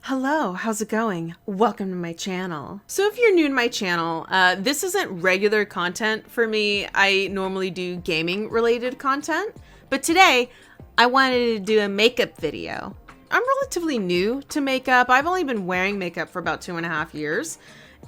Hello, how's it going? Welcome to my channel. So if you're new to my channel, this isn't regular content for me. I normally do gaming related content, but today I wanted to do a makeup video. I'm relatively new to makeup. I've only been wearing makeup for about 2.5 years.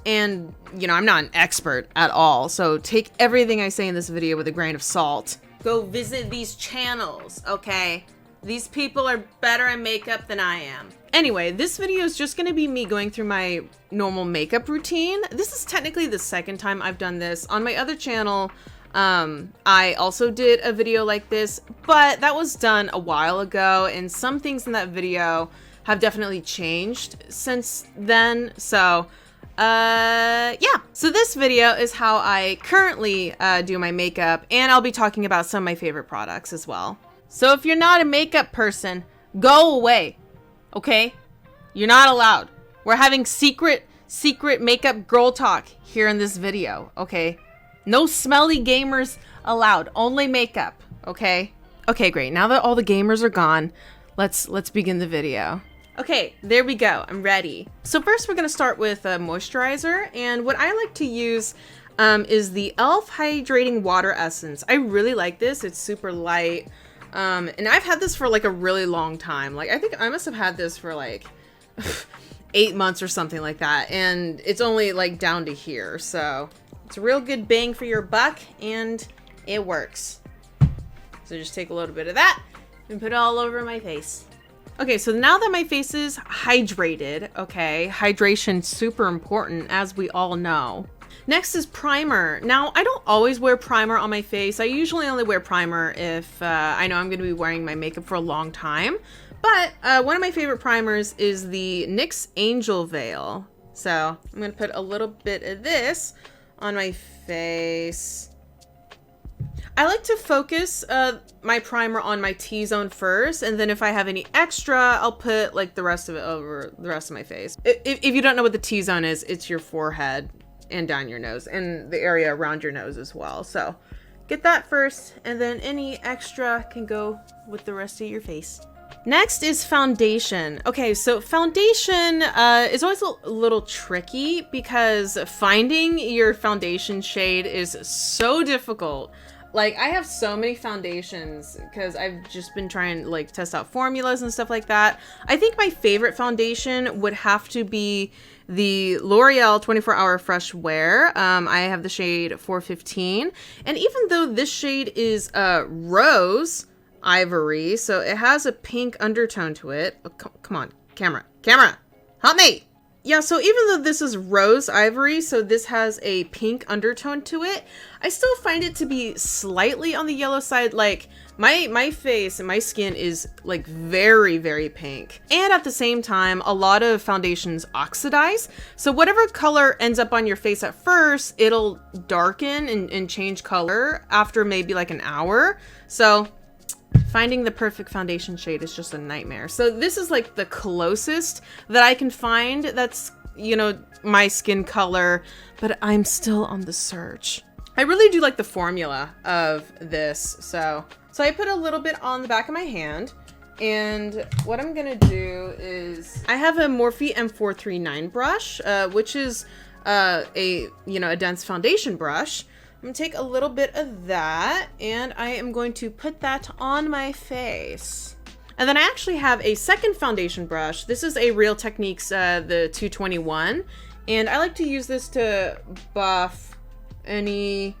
And, you know, I'm not an expert at all. So take everything I say in this video with a grain of salt. Go visit these channels, okay? These people are better at makeup than I am. Anyway, this video is just gonna be me going through my normal makeup routine. This is technically the second time I've done this. On my other channel, I also did a video like this, but that was done a while ago, and some things in that video have definitely changed since then. So, yeah. So this video is how I currently do my makeup, and I'll be talking about some of my favorite products as well. So if you're not a makeup person, go away. Okay? You're not allowed. We're having secret makeup girl talk here in this video, okay? No smelly gamers allowed. Only makeup, okay? Okay, great. Now that all the gamers are gone, let's begin the video. Okay, there we go. I'm ready. So first we're going to start with a moisturizer, and what I like to use is the e.l.f. Hydrating Water Essence. I really like this. It's super light. And I've had this for like a really long time. Like, I think I must have had this for like 8 months or something like that. And it's only like down to here. So it's a real good bang for your buck, and it works. So just take a little bit of that and put it all over my face. Okay, so now that my face is hydrated, okay, hydration super important, as we all know. Next is primer. Now, I don't always wear primer on my face. I usually only wear primer if I know I'm going to be wearing my makeup for a long time. But one of my favorite primers is the NYX Angel Veil. So I'm going to put a little bit of this on my face. I like to focus my primer on my T-zone first, and then if I have any extra, I'll put like the rest of it over the rest of my face. If you don't know what the T-zone is, it's your forehead and down your nose and the area around your nose as well. So get that first, and then any extra can go with the rest of your face. Next is foundation. Okay, so foundation is always a little tricky because finding your foundation shade is so difficult. Like, I have so many foundations because I've just been trying to like test out formulas and stuff like that. I think my favorite foundation would have to be the L'Oreal 24 Hour Fresh Wear. I have the shade 415. And even though this shade is rose ivory, so it has a pink undertone to it. Oh, come on, camera, help me! Yeah, so even though this is rose ivory, so this has a pink undertone to it, I still find it to be slightly on the yellow side. Like, my face and my skin is like very, very pink. And at the same time, a lot of foundations oxidize. So whatever color ends up on your face at first, it'll darken and change color after maybe like an hour. So finding the perfect foundation shade is just a nightmare. So this is like the closest that I can find that's, you know, my skin color, but I'm still on the search. I really do like the formula of this. So I put a little bit on the back of my hand, and what I'm gonna do is I have a Morphe M439 brush, which is a dense foundation brush. I'm gonna take a little bit of that, and I am going to put that on my face. And then I actually have a second foundation brush. This is a Real Techniques, the 221. And I like to use this to buff any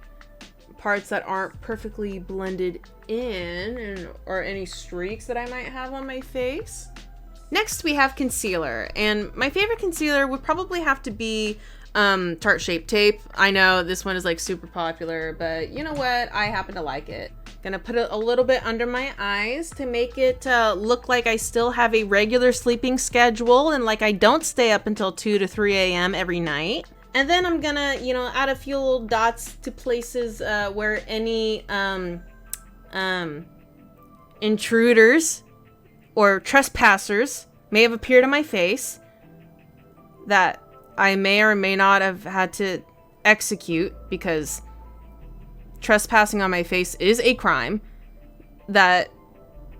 parts that aren't perfectly blended in, or any streaks that I might have on my face. Next, we have concealer. And my favorite concealer would probably have to be Tarte Shape Tape. I know this one is like super popular, but you know what? I happen to like it. Gonna put it a little bit under my eyes to make it look like I still have a regular sleeping schedule and like I don't stay up until 2 to 3 a.m. every night. And then I'm gonna, you know, add a few little dots to places where any intruders or trespassers may have appeared on my face that I may or may not have had to execute, because trespassing on my face is a crime that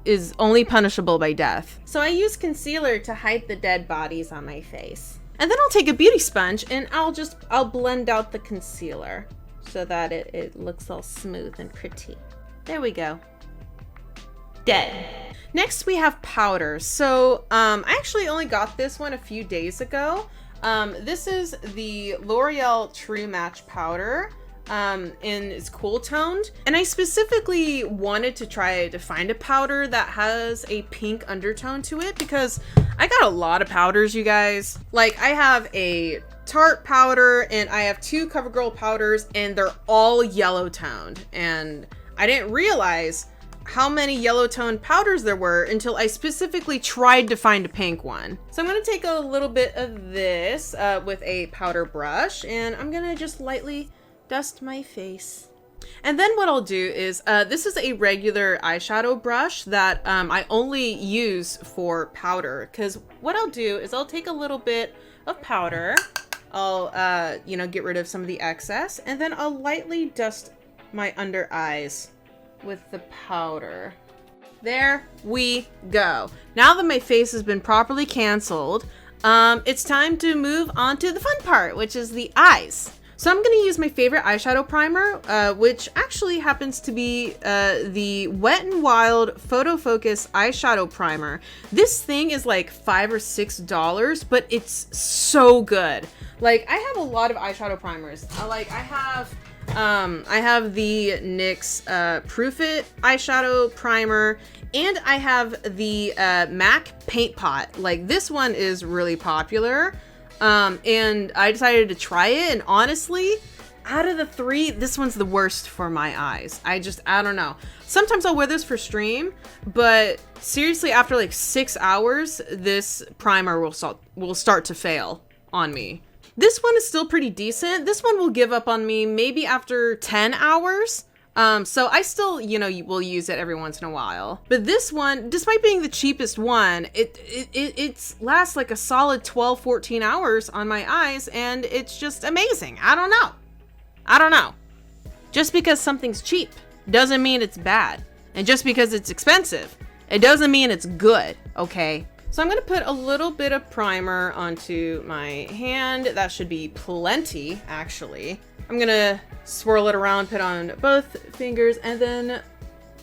is only punishable by death. So I use concealer to hide the dead bodies on my face. And then I'll take a beauty sponge and I'll blend out the concealer so that it looks all smooth and pretty. There we go. Dead. Next we have powder. So I actually only got this one a few days ago. This is the L'Oreal True Match powder. And it's cool toned, and I specifically wanted to try to find a powder that has a pink undertone to it because I got a lot of powders, you guys. Like, I have a Tarte powder and I have 2 CoverGirl powders, and they're all yellow toned, and I didn't realize how many yellow toned powders there were until I specifically tried to find a pink one. So I'm going to take a little bit of this with a powder brush, and I'm going to just lightly dust my face. And then what I'll do is, this is a regular eyeshadow brush that I only use for powder, because what I'll do is I'll take a little bit of powder, I'll, you know, get rid of some of the excess, and then I'll lightly dust my under eyes with the powder. There we go. Now that my face has been properly canceled, it's time to move on to the fun part, which is the eyes. So I'm going to use my favorite eyeshadow primer, which actually happens to be the Wet n Wild Photofocus eyeshadow primer. This thing is like $5 or $6, but it's so good. Like, I have a lot of eyeshadow primers. I have the NYX Proof It eyeshadow primer, and I have the MAC Paint Pot. Like, this one is really popular. And I decided to try it, and honestly, out of the 3, this one's the worst for my eyes. I don't know. Sometimes I'll wear this for stream, but seriously, after like 6 hours, this primer will start to fail on me. This one is still pretty decent. This one will give up on me maybe after 10 hours. So I still, you know, will use it every once in a while. But this one, despite being the cheapest one, it lasts like a solid 12, 14 hours on my eyes, and it's just amazing. I don't know. Just because something's cheap doesn't mean it's bad. And just because it's expensive, it doesn't mean it's good, okay? So I'm gonna put a little bit of primer onto my hand. That should be plenty, actually. I'm gonna swirl it around, put on both fingers, and then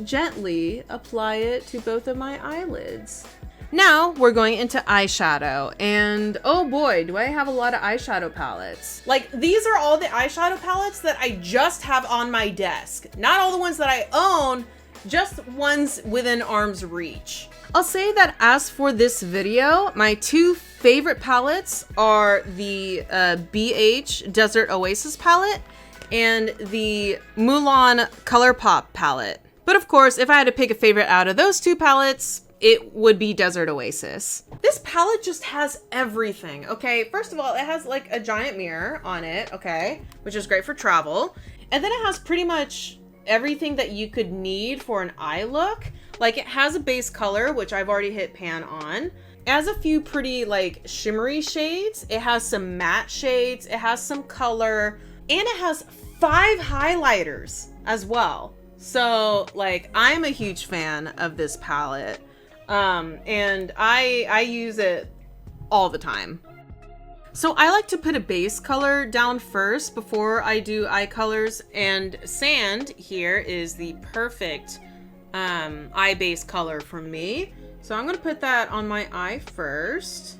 gently apply it to both of my eyelids. Now we're going into eyeshadow, and oh boy, do I have a lot of eyeshadow palettes. Like, these are all the eyeshadow palettes that I just have on my desk. Not all the ones that I own, just ones within arm's reach. I'll say that as for this video, my 2 favorite palettes are the BH Desert Oasis palette and the Mulan ColourPop palette. But of course, if I had to pick a favorite out of those 2 palettes, it would be Desert Oasis. This palette just has everything, okay? First of all, it has like a giant mirror on it, okay? Which is great for travel. And then it has pretty much everything that you could need for an eye look. Like, it has a base color, which I've already hit pan on. It has a few pretty like shimmery shades. It has some matte shades. It has some color, and it has 5 highlighters as well. So like, I'm a huge fan of this palette. And I use it all the time. So I like to put a base color down first before I do eye colors, and sand here is the perfect eye base color for me. So I'm gonna put that on my eye first.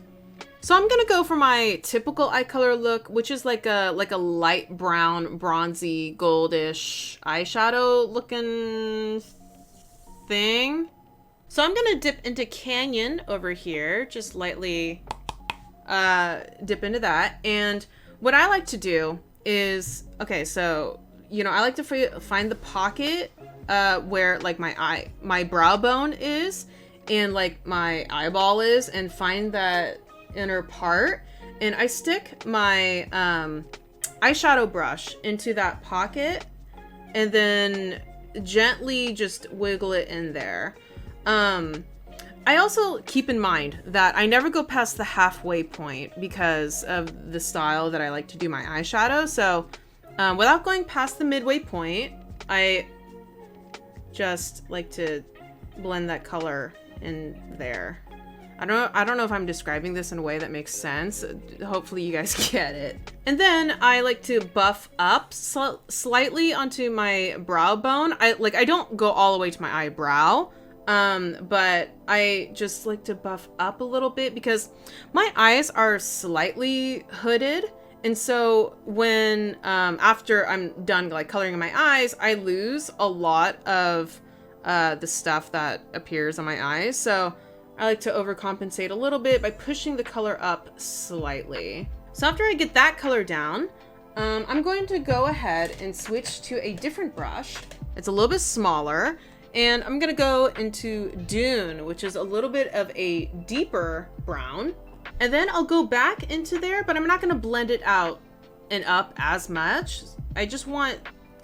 So I'm gonna go for my typical eye color look, which is like a light brown, bronzy, goldish eyeshadow looking thing. So I'm gonna dip into Canyon over here, just lightly dip into that. And what I like to do is, okay, so, you know, I like to find the pocket where like my brow bone is and like my eyeball is, and find that inner part, and I stick my eyeshadow brush into that pocket and then gently just wiggle it in there. I also keep in mind that I never go past the halfway point because of the style that I like to do my eyeshadow. So without going past the midway point, I just like to blend that color in there. I don't know if I'm describing this in a way that makes sense. Hopefully you guys get it. And then I like to buff up slightly onto my brow bone. I don't go all the way to my eyebrow, but I just like to buff up a little bit because my eyes are slightly hooded. And so when, after I'm done like coloring my eyes, I lose a lot of the stuff that appears on my eyes. So I like to overcompensate a little bit by pushing the color up slightly. So after I get that color down, I'm going to go ahead and switch to a different brush. It's a little bit smaller, and I'm gonna go into Dune, which is a little bit of a deeper brown. And then I'll go back into there, but I'm not gonna blend it out and up as much. I just want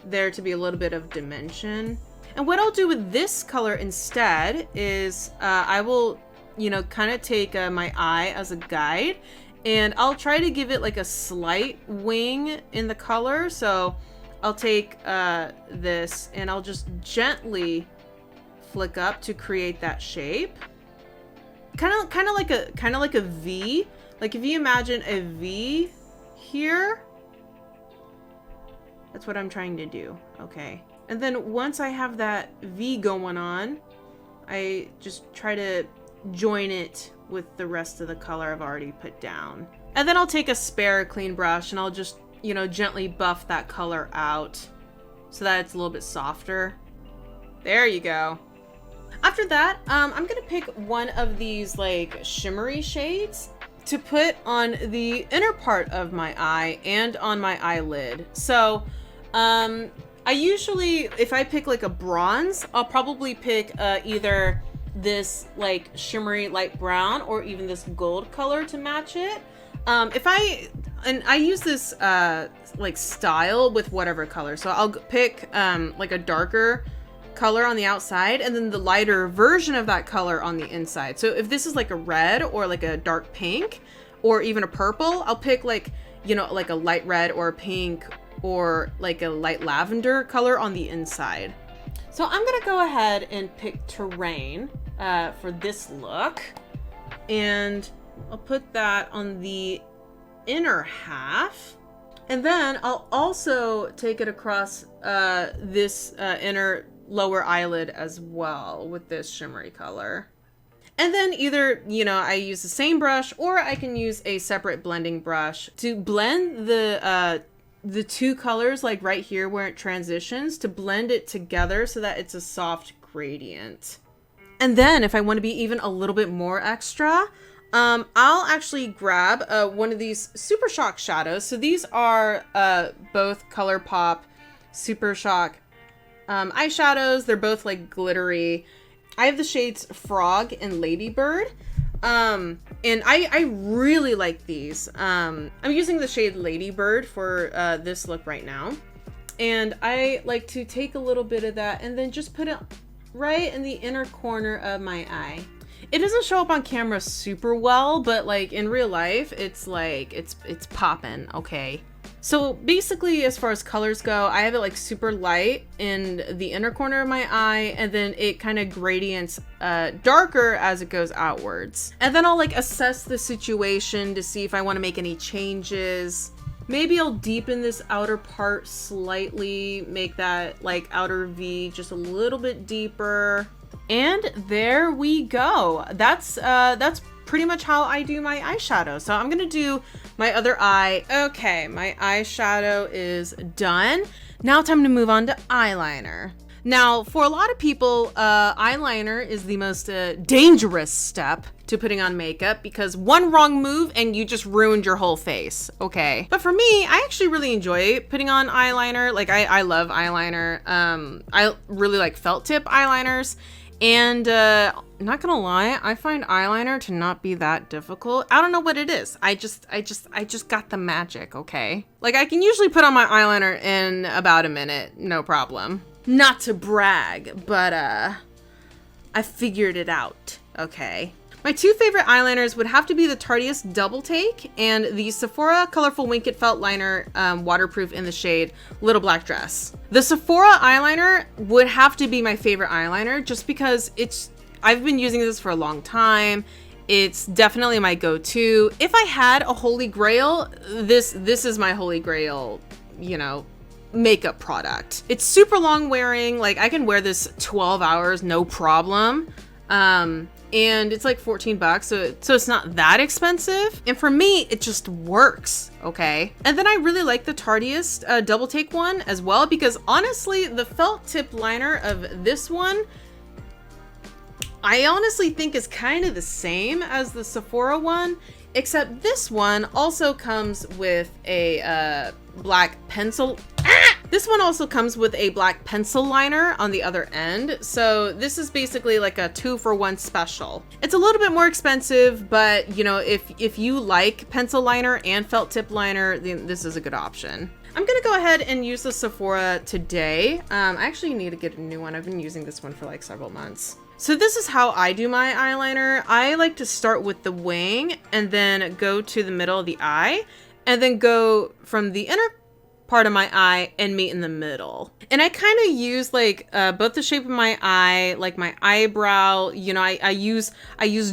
there to be a little bit of dimension. And what I'll do with this color instead is I will, you know, kind of take my eye as a guide, and I'll try to give it like a slight wing in the color. So I'll take this and I'll just gently flick up to create that shape. Kind of like a V. Like if you imagine a V here, that's what I'm trying to do. Okay. And then once I have that V going on, I just try to join it with the rest of the color I've already put down. And then I'll take a spare clean brush and I'll just, you know, gently buff that color out so that it's a little bit softer. There you go. After that, I'm gonna pick one of these like shimmery shades to put on the inner part of my eye and on my eyelid. So, I usually, if I pick like a bronze, I'll probably pick either this like shimmery light brown or even this gold color to match it. And I use this like style with whatever color. So I'll pick like a darker color on the outside and then the lighter version of that color on the inside. So if this is like a red or like a dark pink or even a purple, I'll pick like, you know, like a light red or a pink or like a light lavender color on the inside. So I'm gonna go ahead and pick Terrain for this look, and I'll put that on the inner half, and then I'll also take it across this inner lower eyelid as well with this shimmery color. And then either, you know, I use the same brush or I can use a separate blending brush to blend the two colors, like right here where it transitions, to blend it together so that it's a soft gradient. And then if I want to be even a little bit more extra, I'll actually grab one of these Super Shock shadows. So these are both ColourPop Super Shock eyeshadows. They're both like glittery. I have the shades Frog and Ladybird. And I really like these. I'm using the shade Ladybird for this look right now. And I like to take a little bit of that and then just put it right in the inner corner of my eye. It doesn't show up on camera super well, but like in real life, it's like, it's poppin', okay? So basically, as far as colors go, I have it like super light in the inner corner of my eye, and then it kind of gradients darker as it goes outwards. And then I'll like assess the situation to see if I want to make any changes. Maybe I'll deepen this outer part slightly, make that like outer V just a little bit deeper. And there we go. That's pretty much how I do my eyeshadow. So I'm gonna do my other eye. Okay, my eyeshadow is done. Now time to move on to eyeliner. Now, for a lot of people, eyeliner is the most dangerous step to putting on makeup because one wrong move and you just ruined your whole face, okay? But for me, I actually really enjoy putting on eyeliner. Like, I love eyeliner. I really like felt tip eyeliners. And not gonna lie, I find eyeliner to not be that difficult. I don't know what it is. I just got the magic, okay? Like, I can usually put on my eyeliner in about a minute, no problem. Not to brag, but I figured it out, okay? My two favorite eyeliners would have to be the Tarteist Double Take and the Sephora Colorful Wink It Felt Liner, waterproof in the shade Little Black Dress. The Sephora eyeliner would have to be my favorite eyeliner just because I've been using this for a long time. It's definitely my go-to. If I had a holy grail, this is my holy grail, you know, makeup product. It's super long wearing. Like, I can wear this 12 hours, no problem. And it's like 14 bucks, so it's not that expensive. And for me, it just works, okay? And then I really like the Tarteist double take one as well, because honestly, the felt tip liner of this one, I honestly think is kind of the same as the Sephora one, except this one also comes with a black pencil. This one also comes with a black pencil liner on the other end. So this is basically like a 2-for-1 special. It's a little bit more expensive, but you know, if you like pencil liner and felt tip liner, then this is a good option. I'm gonna go ahead and use the Sephora today. I actually need to get a new one. I've been using this one for like several months. So this is how I do my eyeliner. I like to start with the wing and then go to the middle of the eye and then go from the inner part of my eye and meet in the middle. And I kind of use like both the shape of my eye, like my eyebrow, you know, I use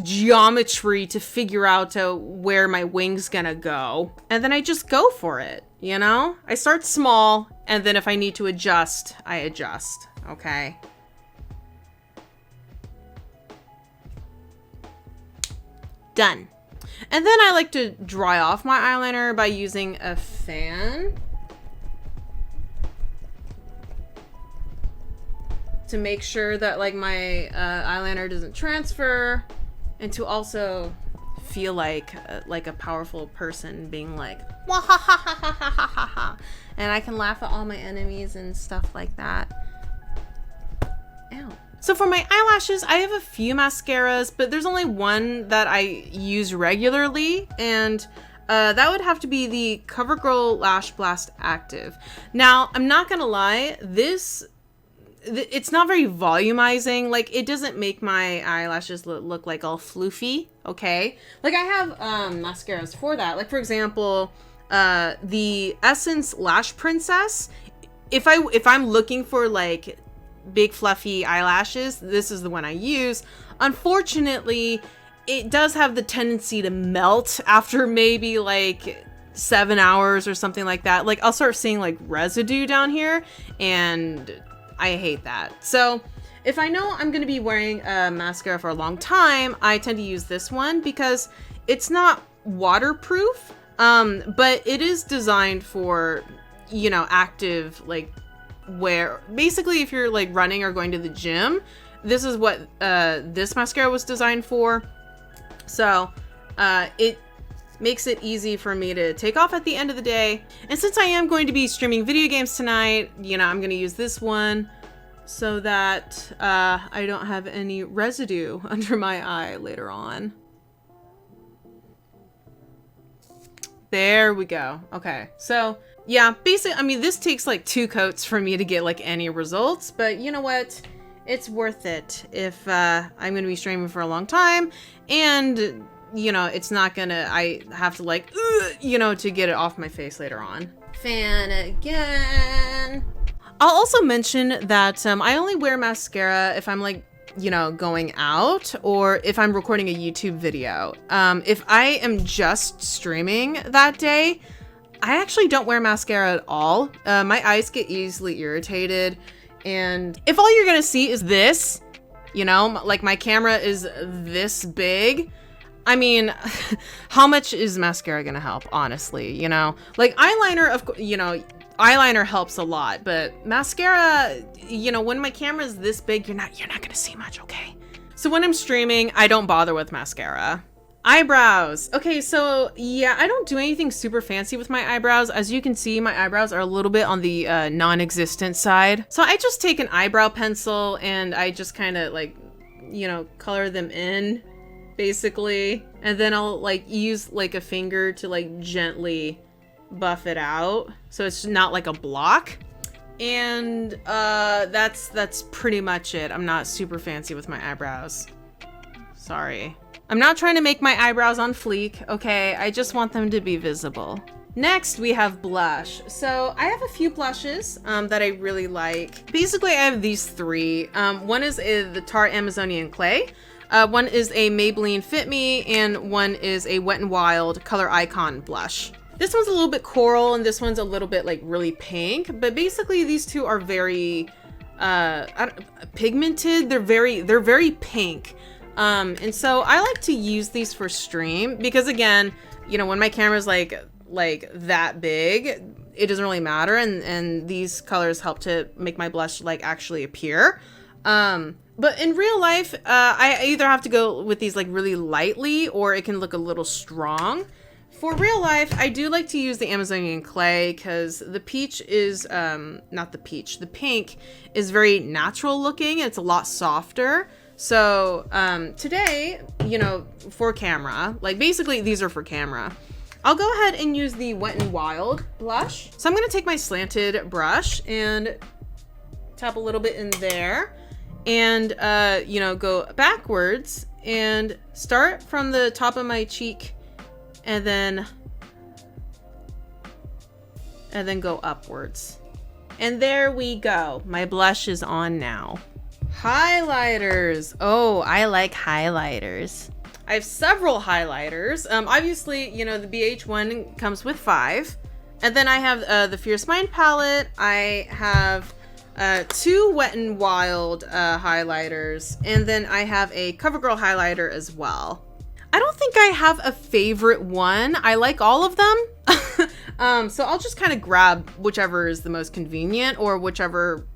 geometry to figure out where my wing's gonna go. And then I just go for it, you know? I start small, and then if I need to adjust, I adjust, okay? Done. And then I like to dry off my eyeliner by using a fan to make sure that like my eyeliner doesn't transfer, and to also feel like a powerful person being like, wah ha ha ha ha ha ha ha ha, and I can laugh at all my enemies and stuff like that. Ow. So for my eyelashes, I have a few mascaras, but there's only one that I use regularly, and that would have to be the CoverGirl Lash Blast Active. Now, I'm not gonna lie, it's not very volumizing. Like, it doesn't make my eyelashes look like all floofy, okay? Like, I have mascaras for that. Like, for example, the Essence Lash Princess. If I'm looking for like big fluffy eyelashes, this is the one I use. Unfortunately, it does have the tendency to melt after maybe like 7 hours or something like that. Like, I'll start seeing like residue down here, and I hate that. So if I know I'm going to be wearing a mascara for a long time, I tend to use this one because it's not waterproof, but it is designed for, you know, active like wear. Basically, if you're like running or going to the gym, this is what this mascara was designed for. So it makes it easy for me to take off at the end of the day. And since I am going to be streaming video games tonight, you know, I'm going to use this one so that I don't have any residue under my eye later on. There we go. Okay, so yeah, basically, I mean, this takes like 2 coats for me to get like any results, but you know what? It's worth it if I'm going to be streaming for a long time, and you know, it's not gonna, I have to like, you know, to get it off my face later on. Fan again. I'll also mention that I only wear mascara if I'm like, you know, going out or if I'm recording a YouTube video. If I am just streaming that day, I actually don't wear mascara at all. My eyes get easily irritated, and if all you're gonna see is this, you know, like my camera is this big, I mean, how much is mascara gonna help, honestly, you know? Like eyeliner, of course, you know, eyeliner helps a lot, but mascara, you know, when my camera is this big, you're not gonna see much, okay? So when I'm streaming, I don't bother with mascara. Eyebrows. Okay, so yeah, I don't do anything super fancy with my eyebrows. As you can see, my eyebrows are a little bit on the non-existent side. So I just take an eyebrow pencil and I just kind of like, you know, color them in, basically. And then I'll like use like a finger to like gently buff it out so it's not like a block. And that's pretty much it. I'm not super fancy with my eyebrows. Sorry. I'm not trying to make my eyebrows on fleek, okay? I just want them to be visible. Next, we have blush. So I have a few blushes that I really like. Basically, I have these three. One is the Tarte Amazonian Clay. One is a Maybelline Fit Me, and one is a Wet n Wild Coloricon blush. This one's a little bit coral, and this one's a little bit like really pink. But basically, these two are very pigmented. They're very pink. And so I like to use these for stream because, again, you know, when my camera's like that big, it doesn't really matter, and these colors help to make my blush like actually appear. But in real life, I either have to go with these like really lightly, or it can look a little strong. For real life, I do like to use the Amazonian Clay because the peach is the pink is very natural looking. It's a lot softer. So today, you know, for camera, like basically these are for camera, I'll go ahead and use the Wet n Wild blush. So I'm gonna take my slanted brush and tap a little bit in there, and you know, go backwards and start from the top of my cheek, and then go upwards. And there we go. My blush is on now. Highlighters. Oh, I like highlighters. I have several highlighters. Obviously, you know, the BH1 comes with 5. And then I have the Fierce Mind palette. I have 2 Wet n Wild highlighters. And then I have a CoverGirl highlighter as well. I don't think I have a favorite one. I like all of them. So I'll just kind of grab whichever is the most convenient, or whichever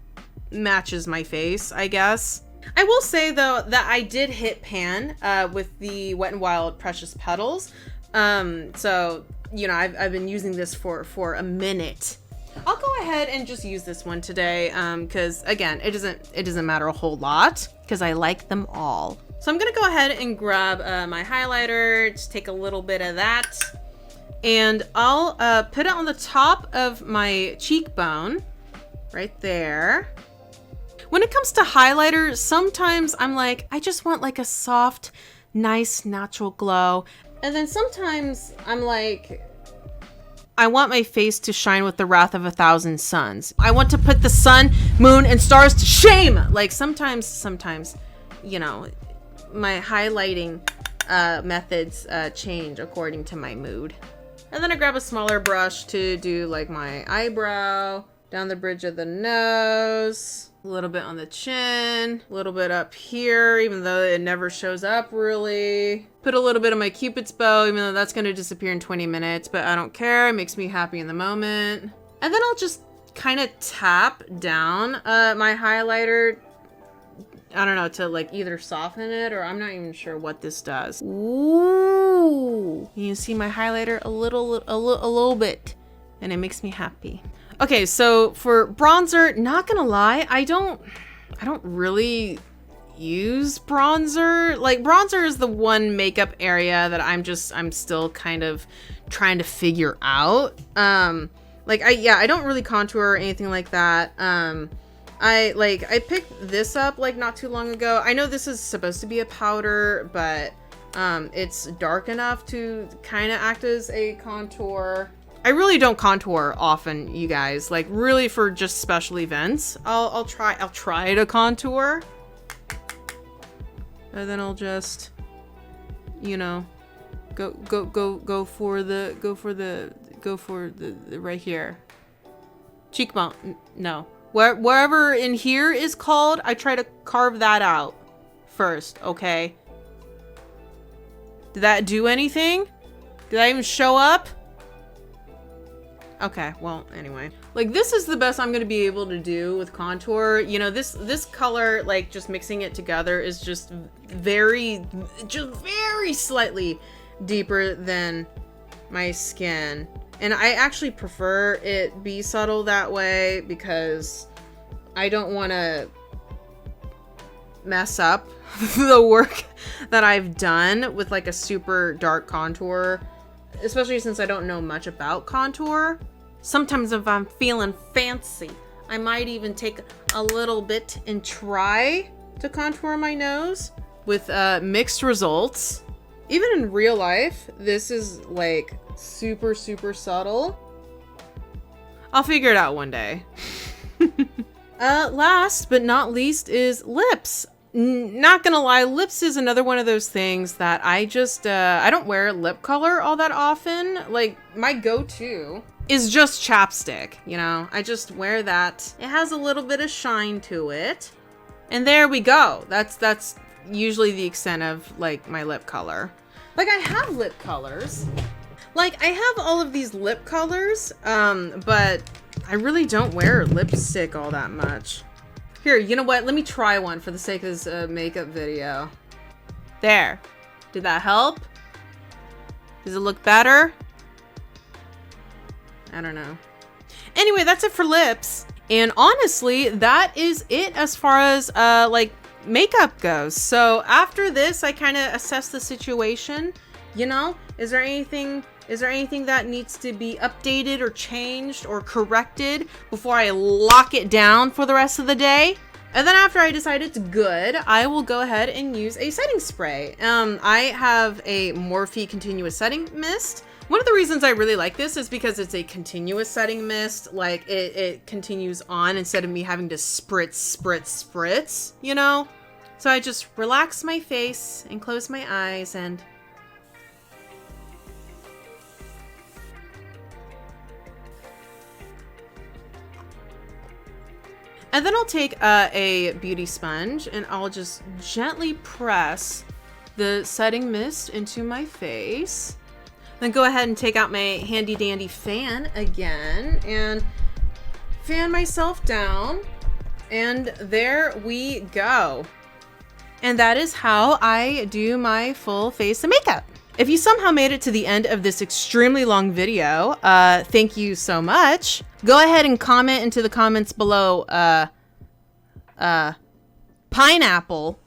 matches my face, I guess. I will say though that I did hit pan with the Wet n Wild Precious Petals. So, you know, I've been using this for a minute. I'll go ahead and just use this one today because, again, it doesn't matter a whole lot because I like them all. So I'm gonna go ahead and grab my highlighter, just take a little bit of that, and I'll put it on the top of my cheekbone right there. When it comes to highlighter, sometimes I'm like, I just want like a soft, nice, natural glow. And then sometimes I'm like, I want my face to shine with the wrath of 1,000 suns. I want to put the sun, moon, and stars to shame. Like sometimes, you know, my highlighting methods change according to my mood. And then I grab a smaller brush to do like my eyebrow, down the bridge of the nose, a little bit on the chin, a little bit up here, even though it never shows up really. Put a little bit of my Cupid's bow, even though that's gonna disappear in 20 minutes, but I don't care. It makes me happy in the moment. And then I'll just kind of tap down my highlighter, I don't know, to like either soften it, or I'm not even sure what this does. Ooh, you can see my highlighter a little bit, and it makes me happy. Okay, so for bronzer, not gonna lie, I don't really use bronzer. Like, bronzer is the one makeup area that I'm still kind of trying to figure out. Like I don't really contour or anything like that. I picked this up like not too long ago. I know this is supposed to be a powder, but it's dark enough to kind of act as a contour. I really don't contour often, you guys. Like, really, for just special events, I'll try to contour, and then I'll just, you know, go for the right here, cheekbone. No, wherever in here is called, I try to carve that out first. Okay. Did that do anything? Did that even show up? Okay, well, anyway. Like, this is the best I'm gonna be able to do with contour. You know, this color, like, just mixing it together is just very slightly deeper than my skin. And I actually prefer it be subtle that way because I don't want to mess up the work that I've done with, like, a super dark contour. Especially since I don't know much about contour. Sometimes if I'm feeling fancy, I might even take a little bit and try to contour my nose with mixed results. Even in real life, this is like super, super subtle. I'll figure it out one day. Last but not least is lips. Not gonna lie, lips is another one of those things that I just, I don't wear lip color all that often. Like, my go-to is just chapstick, you know? I just wear that. It has a little bit of shine to it. And there we go. That's usually the extent of, like, my lip color. Like, I have lip colors. Like, I have all of these lip colors, but I really don't wear lipstick all that much. Here, you know what? Let me try one for the sake of this makeup video. There. Did that help? Does it look better? I don't know. Anyway, that's it for lips. And honestly, that is it as far as like makeup goes. So after this, I kind of assess the situation. You know, is there anything that needs to be updated or changed or corrected before I lock it down for the rest of the day? And then after I decide it's good, I will go ahead and use a setting spray. I have a Morphe Continuous Setting Mist. One of the reasons I really like this is because it's a continuous setting mist. Like, it continues on instead of me having to spritz, you know? So I just relax my face and close my eyes and... And then I'll take a beauty sponge and I'll just gently press the setting mist into my face. Then go ahead and take out my handy dandy fan again and fan myself down. And there we go. And that is how I do my full face of makeup. If you somehow made it to the end of this extremely long video, thank you so much. Go ahead and comment into the comments below, pineapple,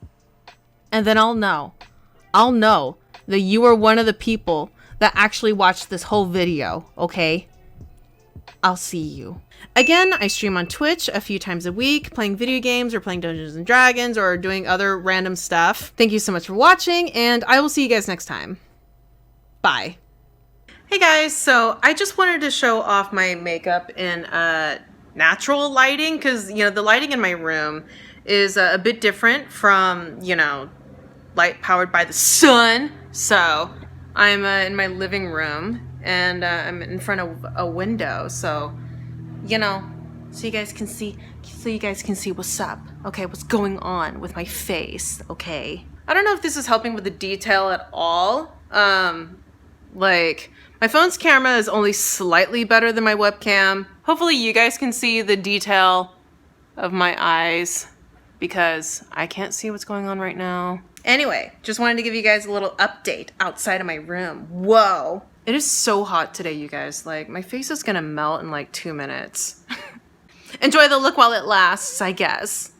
and then I'll know that you are one of the people that actually watched this whole video, okay? I'll see you. Again, I stream on Twitch a few times a week, playing video games or playing Dungeons and Dragons or doing other random stuff. Thank you so much for watching, and I will see you guys next time. Bye. Hey guys, so I just wanted to show off my makeup in natural lighting because, you know, the lighting in my room is a bit different from, you know, light powered by the sun. So I'm in my living room and I'm in front of a window, so, you know, so you guys can see what's up, okay, what's going on with my face, okay? I don't know if this is helping with the detail at all. Like, my phone's camera is only slightly better than my webcam. Hopefully you guys can see the detail of my eyes because I can't see what's going on right now. Anyway, just wanted to give you guys a little update outside of my room. Whoa. It is so hot today, you guys. Like, my face is gonna melt in like 2 minutes. Enjoy the look while it lasts, I guess.